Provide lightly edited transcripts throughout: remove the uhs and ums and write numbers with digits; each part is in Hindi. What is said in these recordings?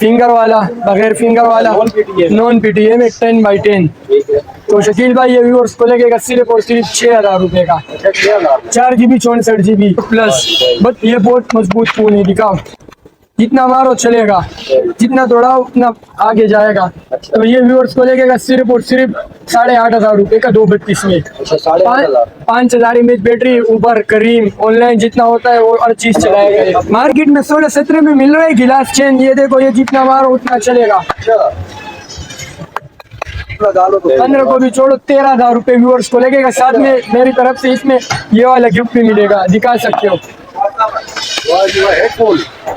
फिंगर वाला, बगैर फिंगर वाला, नॉन PTM में 10x10। तो शकील भाई ये व्यूअर्स को लगेगा सिर्फ और सिर्फ 6,000 रुपए का। 4 GB 64 GB प्लस। बट ये बहुत मजबूत फोन है, दिखाओ जितना मारो चलेगा, जितना दौड़ाओ उतना आगे जाएगा। तो ये व्यूअर्स को लगेगा सिर्फ और सिर्फ 8,500 रुपए का 232 में। 5,000 mAh बैटरी, ऊपर करीम ऑनलाइन जितना होता है वो हर चीज चलाएगा। मार्केट में 16-17 में मिल रहा है गिलास चेन, ये देखो ये जितना मारो उतना चलेगा। 15 को भी छोड़ो, 13,000 रुपए व्यूअर्स को लगेगा। साथ में मेरी तरफ से इसमें ये वाला गिफ्ट भी मिलेगा, दिखा सकते हो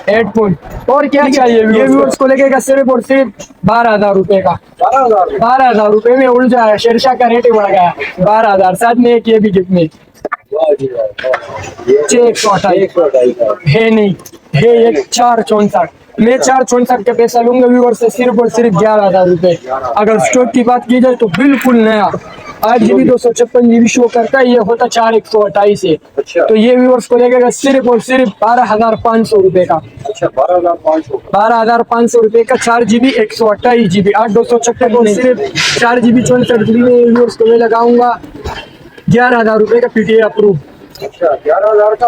हेडफोन। और क्या चाहिए, ये व्यूअर्स को लगेगा सिर्फ और सिर्फ 12,000 रुपए का। 12,000 रुपए में उड़ जाए, शेरशाह का रेट ही बढ़ गया 12,000। साथ में एक ये भी गिफ्ट में 128 है, नहीं है एक 464। मैं 464 का पैसा लूंगा व्यूअर से सिर्फ और सिर्फ 11,000 रुपए। अगर स्टॉक की बात की जाए तो बिल्कुल नया 8 GB 256 GB शो करता है, ये होता 4128 है। तो ये व्यूअर्स को लगेगा सिर्फ और सिर्फ 12,500 रुपए का। 12,500 रुपए का 4 GB 128 GB 8/256 को सिर्फ 4 GB 64 GB में व्यूअर्स को मैं लगाऊंगा 11,000 रुपए का PTA अप्रूव। 11,000 का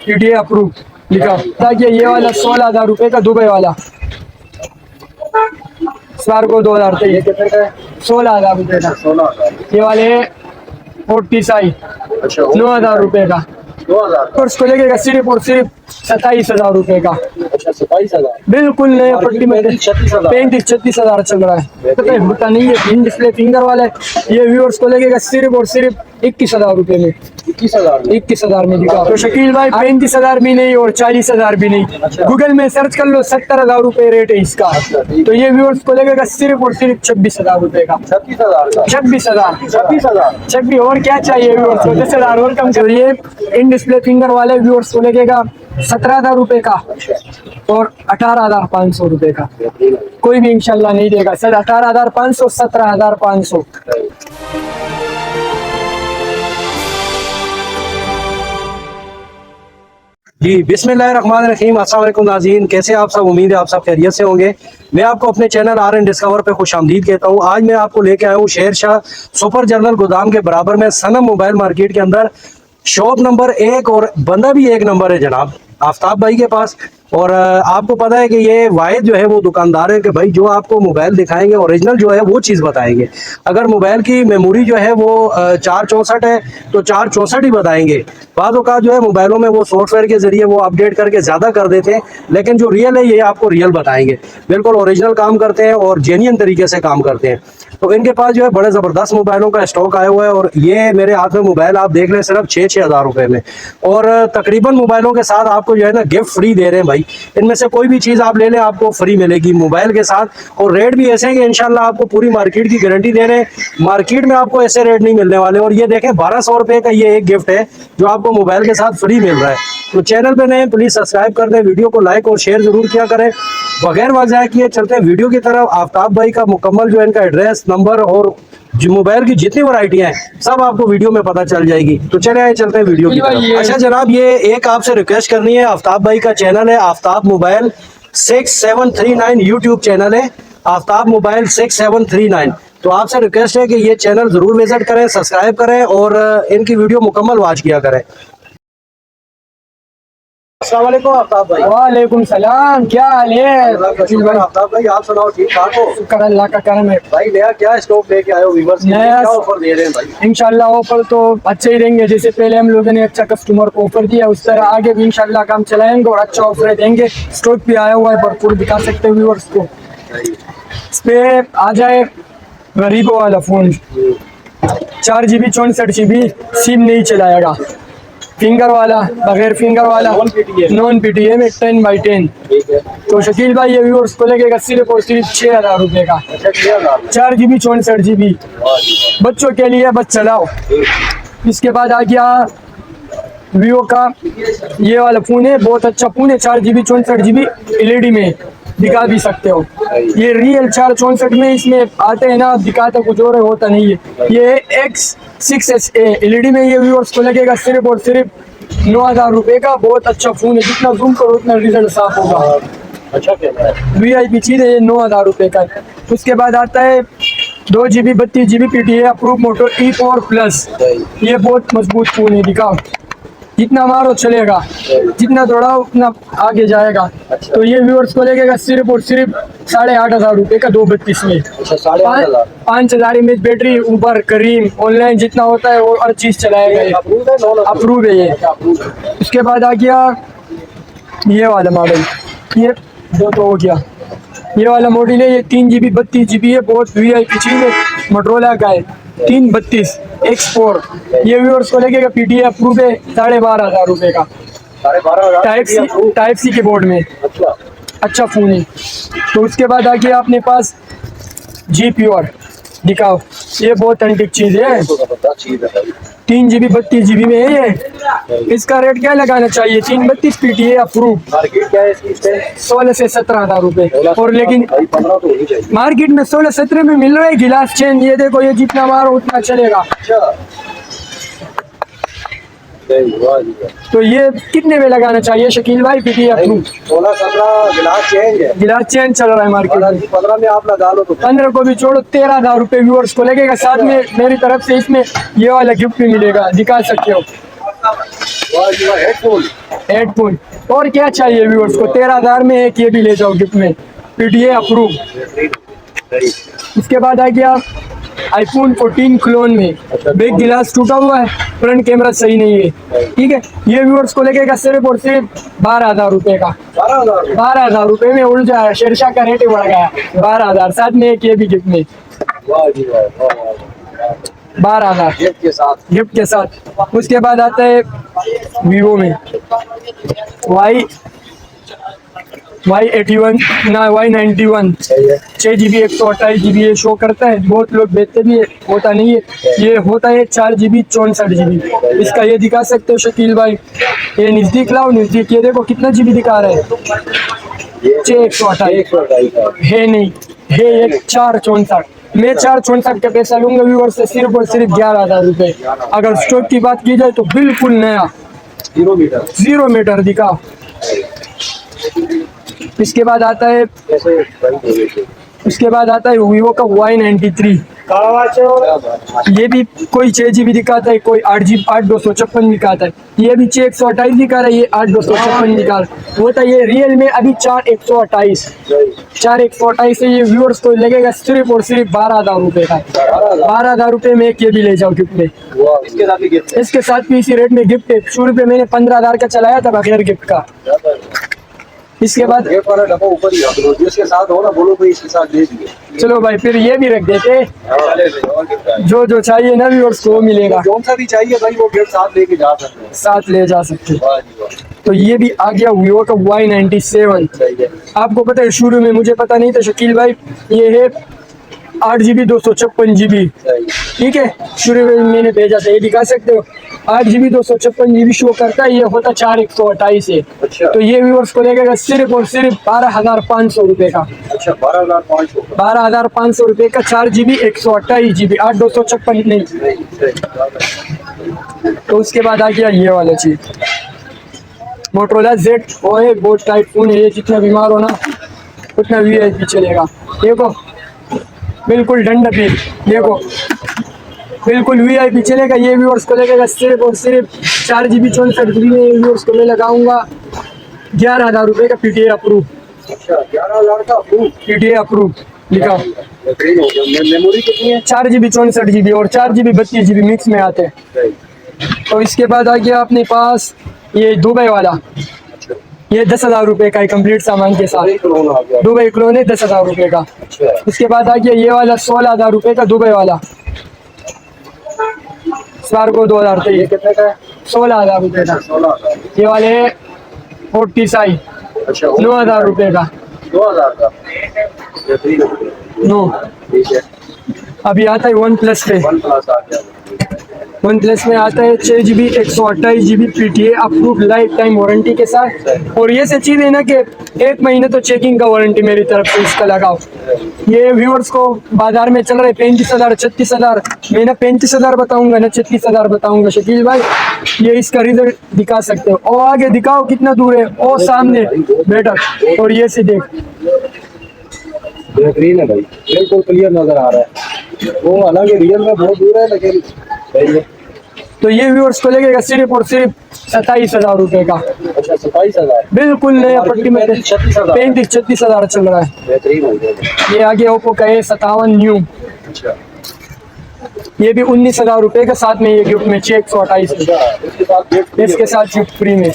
PTA अप्रूव लिखा। ताकि ये वाला 16,000 रुपए का दुबई वाला स्पार्को 2023 कितने का है? 16,000 रुपए का। 16,000। ये वाले 40 9,000 रुपए का। 2,000 और उसको लगेगा सिर्फ और सिर्फ 27,000 रुपए का। 27,000 बिल्कुल नया पट्टी में 36,000 35-36,000 चल रहा है। पता है होता नहीं है, इन डिस्प्ले फिंगर वाला है। ये व्यूअर्स को लगेगा सिर्फ और सिर्फ 21,000 रुपए में। 21,000 में दिखा। तो शकील भाई 35,000 भी नहीं और 40,000 भी नहीं, गूगल में सर्च कर लो 70,000 रुपए रेट है इसका। तो ये व्यूअर्स को लगेगा सिर्फ और सिर्फ 26,000 रुपए का। 26,000 और क्या चाहिए व्यूअर्स को, 10,000 और कम करिए। इन डिस्प्ले फिंगर वाले व्यूअर्स को लगेगा 17,000 रुपए का और 18,500 रुपए का। कोई भी इंशाल्लाह नहीं देगा सर। 18,500 17,500। जी बिस्मिल्लाहिर्रहमानिर्रहीम। अस्सलाम वालेकुम नाज़रीन, कैसे आप सब? उम्मीद है आप सब खैरियत से होंगे। मैं आपको अपने चैनल RN डिस्कवर पे खुशामदीद कहता हूँ। आज मैं आपको लेके आया हूँ शेरशाह सुपर जनरल गोदाम के बराबर में सनम मोबाइल मार्केट के अंदर शॉप नंबर 1 और बंदा भी 1 नंबर है जनाब, आफ्ताब भाई के पास। और आपको पता है कि ये वाहिद जो है वो दुकानदार है कि भाई जो आपको मोबाइल दिखाएंगे ओरिजिनल जो है वो चीज़ बताएंगे। अगर मोबाइल की मेमोरी जो है वो 464 है तो 464 ही बताएंगे। बाद औक़ात जो है मोबाइलों में वो सॉफ्टवेयर के ज़रिए वो अपडेट करके ज़्यादा कर देते हैं, लेकिन जो रियल है ये आपको रियल बताएंगे। बिल्कुल ओरिजिनल काम करते हैं और जेन्युइन तरीके से काम करते हैं। तो इनके पास जो है बड़े ज़बरदस्त मोबाइलों का स्टॉक आया हुआ है। और ये मेरे हाथ में मोबाइल आप देख लें सिर्फ 6-6 हज़ार रुपये में। और तकरीबन मोबाइलों के साथ आपको जो है ना गिफ्ट फ्री दे रहे हैं भाई। इनमें से कोई भी चीज़ आप ले लें आपको फ्री मिलेगी मोबाइल के साथ। और रेट भी ऐसे हैं कि इंशाल्लाह आपको पूरी मार्केट की गारंटी दे रहे हैं। मार्केट में आपको ऐसे रेट नहीं मिलने वाले। और ये देखें 1200 रुपये का ये एक गिफ्ट है जो आपको मोबाइल के साथ फ्री मिल रहा है। तो चैनल पे नए प्लीज़ सब्सक्राइब कर दें, वीडियो को लाइक और शेयर ज़रूर किया करें। बगैर वक्त ज़ाया किए चलते हैं वीडियो की तरफ। आफ्ताब भाई का मुकम्मल जो है इनका एड्रेस, नंबर और जो मोबाइल की जितनी वैरायटियां हैं सब आपको वीडियो में पता चल जाएगी। तो चले आए चलते हैं वीडियो की तरफ। अच्छा जनाब, ये एक आपसे रिक्वेस्ट करनी है। आफ्ताब भाई का चैनल है आफ्ताब मोबाइल 6739, यूट्यूब चैनल है आफ्ताब मोबाइल 6739। तो आपसे रिक्वेस्ट है कि ये चैनल जरूर विजिट करें, सब्सक्राइब करें और इनकी वीडियो मुकम्मल वॉच किया करें। अस्सलाम वालेकुम आफ्ताब भाई। वालेकुम सलाम, क्या हाल है? आफ्ताब भाई आप सुनाओ, ठीक ठाक हो? शुक्र अल्लाह का करम है भाई। नया क्या स्टॉक लेके आए हो व्यूअर्स के लिए? क्या ऑफर दे रहे हैं भाई? इंशाल्लाह ऑफर तो अच्छे ही रहेंगे। जैसे पहले हम लोगों ने अच्छा कस्टमर को ऑफर दिया उस तरह आगे भी इंशाल्लाह काम चलाएंगे और अच्छा ऑफर देंगे। स्टॉक भी आया हुआ है भरपूर, दिखा सकते हैं व्यूअर्स को। इस पे आ जाए गरीबों वाला फोन 4 GB 64 GB, सिम नहीं चलाएगा। फिंगर वाला, बगैर फिंगर वाला, नॉन PTM में 10x10। तो शकील भाई ये व्यूअर्स को लगेगा सिर्फ और सिर्फ 6,000 रुपए का। 4 GB 64 GB बच्चों के लिए, बस चलाओ। इसके बाद आ गया वीवो का ये वाला फोन है, बहुत अच्छा फोन है। 4 GB 64 GB LED में दिखा भी सकते हो। ये रियल 464 में इसमें आते हैं ना, दिखाता कुछ और होता नहीं है। ये X6SA LED में ये व्यूअर्स को लगेगा सिर्फ और सिर्फ 9,000 रुपए का। बहुत अच्छा फोन है, जितना जूम करो उतना रिजल्ट साफ होगा। अच्छा कैमरा है। VIP चीज है, ये 9,000 रुपये का है। उसके बाद आता है 2 GB 32 GB PTA अप्रूव मोटो E4 प्लस। ये बहुत मजबूत फोन है, दिखाओ जितना मारो चलेगा, जितना दौड़ाओ उतना आगे जाएगा। तो ये व्यूअर्स को लगेगा सिर्फ और सिर्फ 8,500 रुपये का 232 में। अच्छा 8,500। 5,000 mAh बैटरी, ऊबर करीम ऑनलाइन जितना होता है वो हर चीज चलाएगा ये। अप्रूव है ये। उसके बाद आ गया ये वाला मॉडल, ये दो तो हो गया। ये वाला मॉडल है, ये 3 GB 32 GB है, बहुत VIP चीज है, मोटरोला का है, 332 X4। ये व्यूअर्स को लगेगा PTA अप्रूव है 12,500 रुपये का। 12,500 टाइप सी के बोर्ड में। अच्छा अच्छा फोन है। तो उसके बाद आ गया अपने पास G प्योर, दिखाओ ये बहुत एंटीक चीज है, 3 GB 32 GB में है ये। इसका रेट क्या लगाना चाहिए? 332 PTA अप्रूव, मार्केट क्या है इसकी? 16 से 17,000 रुपये। और लेकिन 15 तो होनी चाहिए। मार्केट में 16-17 में मिल रहा है गिलास चेन। ये देखो, ये जितना मारो उतना चलेगा। अच्छा तो ये कितने में लगाना चाहिए शकील भाई PTA अप्रूव? 16-17 गिलास चेंज है, गिलास चेन चल रहा है मार्केट में। 15 में आप लगा लो तो 15 को भी छोड़ो, 13,000 रुपये व्यूअर्स को लगेगा। साथ में मेरी तरफ से इसमें ये वाला गिफ्ट भी मिलेगा, दिखा सकते हो हेडफोन। हेडफोन। और क्या चाहिए व्यूअर्स को? 13,000 में एक ये भी ले जाओ गिफ्ट में, PTA अप्रूव। इसके बाद आ गया iPhone 14 क्लोन में, बैक गिलास टूटा हुआ है, फ्रंट कैमरा सही नहीं है, ठीक है। ये व्यूअर्स को लगेगा सिर्फ और सिर्फ 12,000 रुपये का। 12,000 रुपये में उलझा है, शेरशाह का रेट ही बढ़ गया, 12,000। साथ में एक ये भी गिफ्ट में 12,000 गिफ्ट के साथ। उसके बाद आता है वीवो में Y81 ना Y91, 6 GB 128 GB ये शो करता है। बहुत लोग बेचते भी है, होता नहीं है। ये होता है 4 GB 64 GB। इसका ये दिखा सकते हो शकील भाई, ये नजदीक लाओ, नजदीक, ये देखो कितना GB दिखा रहा है, 6/128 है नहीं है, ये 4/64। मैं 4/64 का पैसा लूंगा व्यूअर से सिर्फ और सिर्फ 11,000 रुपये। अगर स्टॉक की बात की जाए तो बिल्कुल नया 0 मीटर दिखा। इसके बाद आता है वीवो का Y93। ये भी कोई 6 GB दिखाता है, कोई 8 256 दिखाता है। ये भी 6/128 दिखा रहा है, ये 8 256 दिखा रहा है। वो तो ये रियल में अभी 4/128 है। ये व्यूअर्स को लगेगा सिर्फ और सिर्फ 12,000 रुपये का। 12,000 रुपये में एक ये भी ले जाओ गिफ्ट में। इसके साथ भी इसी रेट में गिफ्ट है। शुरू पे मैंने 15,000 का चलाया था बगैर गिफ्ट का। इसके बाद ऊपर ही जिसके साथ हो ना बोलो कोई इसके साथ दे दिए। चलो भाई फिर ये भी रख देते, जो चाहिए ना व्यूअर्स को मिलेगा। कौन सा भी चाहिए भाई वो गिफ्ट साथ लेके जा सकते हैं, साथ ले जा सकते हैं। तो ये भी आ गया वीवो का Y97। आपको पता है शुरू में मुझे पता नहीं था शकील भाई, ये है 8 GB 256 GB, ठीक है। शुरू में मैंने भेजा था, ये दिखा सकते हो 8 GB 256 GB शो करता है। ये होता 4/128 है। तो ये व्यूअर्स को लगेगा सिर्फ और सिर्फ 12,500 रुपये का। 12,500 रुपये का 4 GB 128 GB 8 256 नहीं। तो उसके बाद आ गया ये वाला चीज, मोटरोला Z। वो है बहुत टाइट फोन है, ये जितना बीमार हो ना उतना VIP चलेगा। देखो बिल्कुल डंडा पीर, देखो बिल्कुल VIP चलेगा। ये व्यूअर्स को लगेगा सिर्फ और सिर्फ 4 GB 64 GB में। व्यूअर्स को मैं लगाऊंगा 11,000 रुपये का PTA अप्रूव। 11,000 का PTA अप्रूव लिखा। मेमोरी कितनी है? 4 GB 64 GB और 4 GB 32 GB मिक्स में आते हैं। तो इसके बाद आ गया अपने पास ये दुबई वाला, ये 10,000 रुपये का है कंप्लीट सामान के साथ। दुबई क्लोन है 10,000 रुपये का। उसके बाद आ गया ये वाला 16,000 रुपये का दुबई वाला स्पार्को 2023। कितने का है? 16,000 रुपये का। ये वाले 40 9,000 रुपये का। 2,000 का नो ठीक है। अभी आता है OnePlus पे। OnePlus आ गया। OnePlus में आता है 6 GB 128 GB PTA approve life time warranty के साथ। और ये से चीज़ है ना कि 1 महीने तो चेकिंग का वारंटी मेरी तरफ से इसका लगाओ। ये व्यूअर्स को बाजार में चल रहे 35,000 36,000, मैं ना 35,000 बताऊंगा ना 36,000 बताऊंगा शकील भाई। ये इसका रिजल्ट दिखा सकते हो। और आगे दिखाओ कितना दूर है, और सामने बेटर, और ये से देख, बेहतरीन है भाई, बिल्कुल क्लियर नजर आ रहा है। वो हालांकि रियल में बहुत दूर है, लेकिन सही है। तो ये व्यूअर्स को लगेगा सिर्फ और सिर्फ 27,000 रुपए का। अच्छा 27,000, बिल्कुल नया पट्टी में 35-36,000 चल रहा है। बेहतरीन हो गया। ये आगे ओप्पो का A57 न्यू, अच्छा ये भी 19,000 रुपए का, साथ में ये गिफ्ट में 628 इसके साथ गिफ्ट इसके साथ गिफ्ट फ्री में।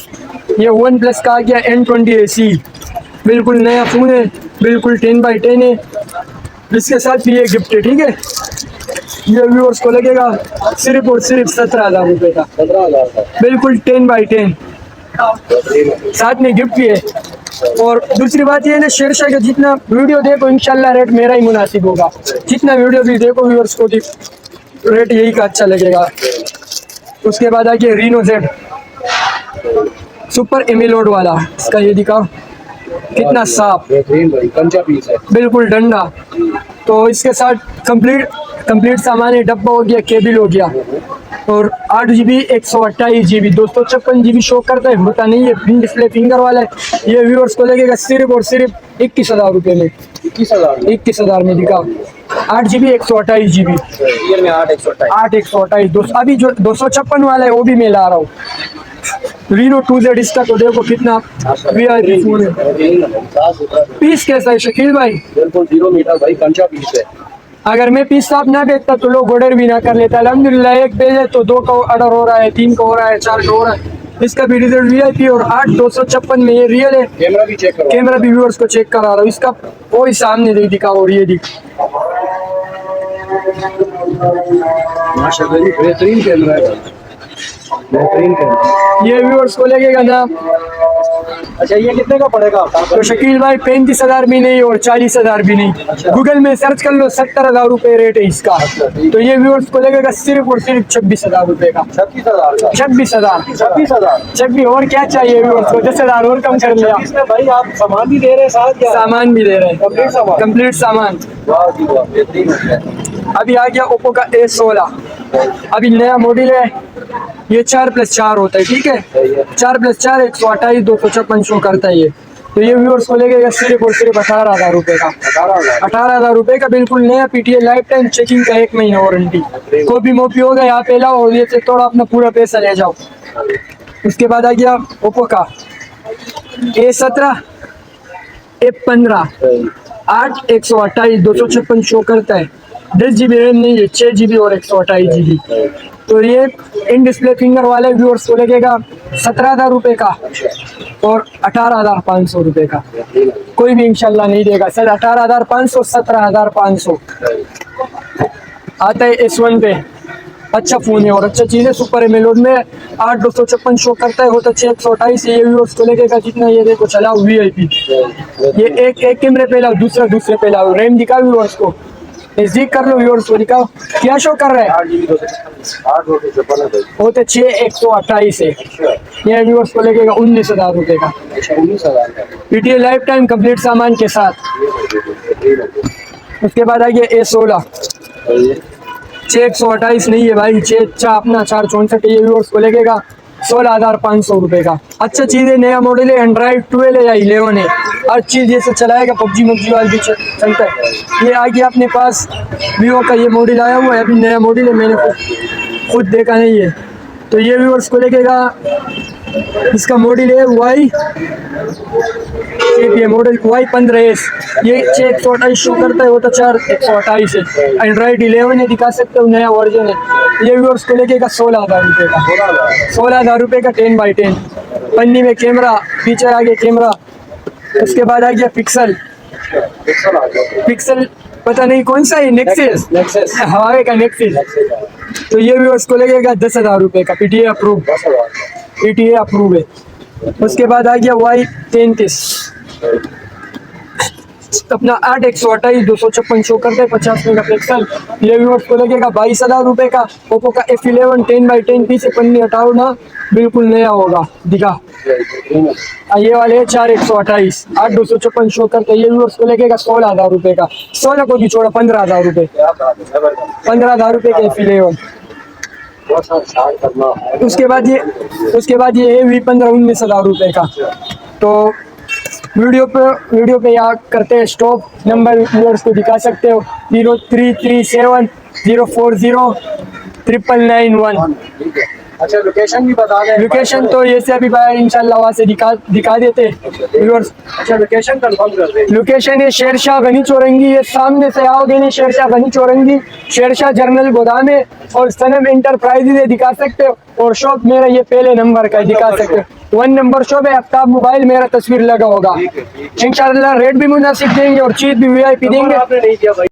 ये वन प्लस का आ गया N20 AC, बिल्कुल नया फोन है, बिल्कुल 10x10 है, इसके साथ भी ये गिफ्ट है, ठीक है। ये व्यूअर्स को लगेगा सिर्फ और सिर्फ 17,000 रुपए का, 17,000 का, बिल्कुल 10x10, बेहतरीन है। साथ में गिफ्ट भी है। और दूसरी बात ये है ना, शेरशाह का जितना वीडियो देखो इंशाल्लाह रेट मेरा ही मुनासिब होगा, जितना वीडियो भी देखो व्यूअर्स को रेट यही का अच्छा लगेगा। उसके बाद आगे रीनो जेड सुपर एमिलोड वाला, इसका ये दिखाओ कितना साफ, बेहतरीन भाई, कंचा पीस है। बिल्कुल डंडा। तो इसके साथ कंप्लीट सामान है, डब्बा हो गया, केबल हो गया, और 8GB 128GB 256GB शो करता है, होता नहीं है, फिन डिस्प्ले फिंगर वाला है। ये व्यूअर्स को लगेगा सिर्फ और सिर्फ 21,000 रुपये में, 21,000 में दिखा, 8GB 128GB, रियल में 8/128। 8/128 अभी जो 256 वाला है वो भी मैं ला रहा हूँ। रीनो 2Z इसका तो देखो कितना VIP फोन है। बेहतरीन है भाई, साफ सुथरा, पीस कैसा है शकील भाई? बिल्कुल 0 मीटर भाई, कंचा पीस है। अगर मैं पीस साफ ना बेचता तो लोग ऑर्डर भी ना कर लेता। अल्हम्दुलिल्लाह एक भेजे तो 2 का ऑर्डर हो रहा है, 3 का हो रहा है, 4 का हो रहा है। इसका भी रिजल्ट VIP और 8/256 में ये रियल है। कैमरा भी चेक करो, कैमरा भी व्यूअर्स को चेक करा रहा हूँ, इसका वही सामने नहीं दिखा, और ये दिख, माशाल्लाह बेहतरीन कैमरा है भाई, बेहतरीन कैमरा। ये व्यूअर्स को लगेगा ना। अच्छा ये कितने का पड़ेगा? तो शकील भाई 35,000 भी नहीं और 40,000 भी नहीं, गूगल में सर्च कर लो, 70,000 रुपए रेट है इसका। तो ये व्यूअर्स को लगेगा सिर्फ और सिर्फ 26,000 रुपए का। 36,000 का, 26,000 26,000 और क्या चाहिए व्यूअर्स को, 10,000 और कम कर लिया। इसमें भाई आप सामान भी दे रहे हैं साथ, क्या सामान भी दे रहे हैं, कंप्लीट सामान? कंप्लीट सामान। वाह जी वाह, बेहतरीन हो गया। अभी आ गया ओप्पो का A16, अभी नया मॉडल है, ये 4+4 होता है, ठीक है, 4+4 128 256 शो करता है ये। तो ये व्यूअर्स को लगेगा सिर्फ और सिर्फ 18,000 रुपए का, 18,000 रुपए का, बिल्कुल नया PTI लाइफ टाइम चेकिंग का 1 महीना वारंटी। कॉपी मोपी होगा यहाँ पे लाओ और ये से थोड़ा अपना पूरा पैसा ले जाओ। उसके बाद आ गया ओप्पो का A17 F15 8 128 256 शो करता है, 10GB रैम नहीं है, 6GB और 128GB। तो ये इन डिस्प्ले फिंगर वाले व्यूअर्स को लगेगा 17,000 रुपए का और 18,500 रुपए का। कोई भी इंशाल्लाह नहीं देगा सर, 18,500 17,500 आता है। S1 पे अच्छा फोन है और अच्छा चीज़ है, सुपर एमोलेड में 8/256 शो करता है, बहुत अच्छे 128। ये व्यूअर्स को लगेगा जितना, ये देखो चलाओ VIP, ये एक कैमरे पे लाओ, दूसरे पे लाओ, रैम दिखाओ व्यूअर्स को, नजदीक कर लो व्यूअर्स को, दिखाओ क्या शो कर रहा है, 8/256 बहुत अच्छे 128 है। ये व्यूअर्स को लगेगा 19,000 रुपए का, 19,000 का, PTI लाइफ टाइम कंप्लीट सामान के साथ। उसके बाद आ गया A16 6/128 नहीं है भाई, 6 अपना 4/64, ये व्यूअर्स को लगेगा 16,500 रुपए का। अच्छा चीज़ है, नया मॉडल है, एंड्रॉइड 12 है या 11 है, हर चीज़ जैसे चलाएगा, PUBG वाला भी चलता है। ये आगे अपने पास वीवो का ये मॉडल आया हुआ है, अभी नया मॉडल है, मैंने खुद देखा नहीं है। तो ये व्यूअर्स को लगेगा, इसका मॉडल है ये मॉडल Y15S, ये 6/128 शो करता है, वो तो 4/128 है, एंड्रॉइड 11 है, दिखा सकते हो नया वर्जन है। ये व्यूअर्स को लगेगा 16,000 रुपये का, 16,000 रुपये का 10x10, पन्नी में कैमरा, पीछे आगे कैमरा। उसके बाद आ गया पिक्सल पता नहीं कौन सा है, नेक्सस हवावे का नेक्सस। तो ये व्यूअर्स को लगेगा 10,000 रुपये का, PTI अप्रूव है। उसके बाद आ गया Y33 अपना 8 128 256 शो करते हैं, 50 मेगापिक्सल। ये व्यूअर्स को लगेगा 22,000 रुपये का। ओप्पो का F11 10x10 पीछे पन्नी हटाओ ना, बिल्कुल नया होगा, दिखा। ये वाले 4 128 8 256 शो करते हैं, ये व्यूअर्स को लगेगा 16,000 रुपये का, 16 को भी छोड़ा 15,000 रुपये, 15,000 रुपये का F11। उसके बाद ये है V15-19,000 रुपए का। तो वीडियो पे यहाँ करते हैं स्टॉप। नंबर व्यूअर्स को दिखा सकते हो 0337 040 अच्छा लोकेशन भी बता दें। लोकेशन तो ये से अभी भाई इंशाल्लाह वहाँ से दिखा देते व्यूअर्स। अच्छा लोकेशन कंफर्म कर दें। लोकेशन है शेरशाह गनी चौरंगी। ये सामने से आओगे नहीं, शेरशाह गनी चौरंगी, शेरशाह जर्नल गोदाम है और सनम एंटरप्राइजेज है, दिखा सकते हो। और शॉप मेरा ये पहले नंबर का है, दिखा सकते हो। 1 नंबर शॉप है, आफ्ताब मोबाइल, मेरा तस्वीर लगा होगा। इंशाल्लाह रेट भी मुनासिब देंगे और चीज भी VIP देंगे। आपने नहीं किया भाई।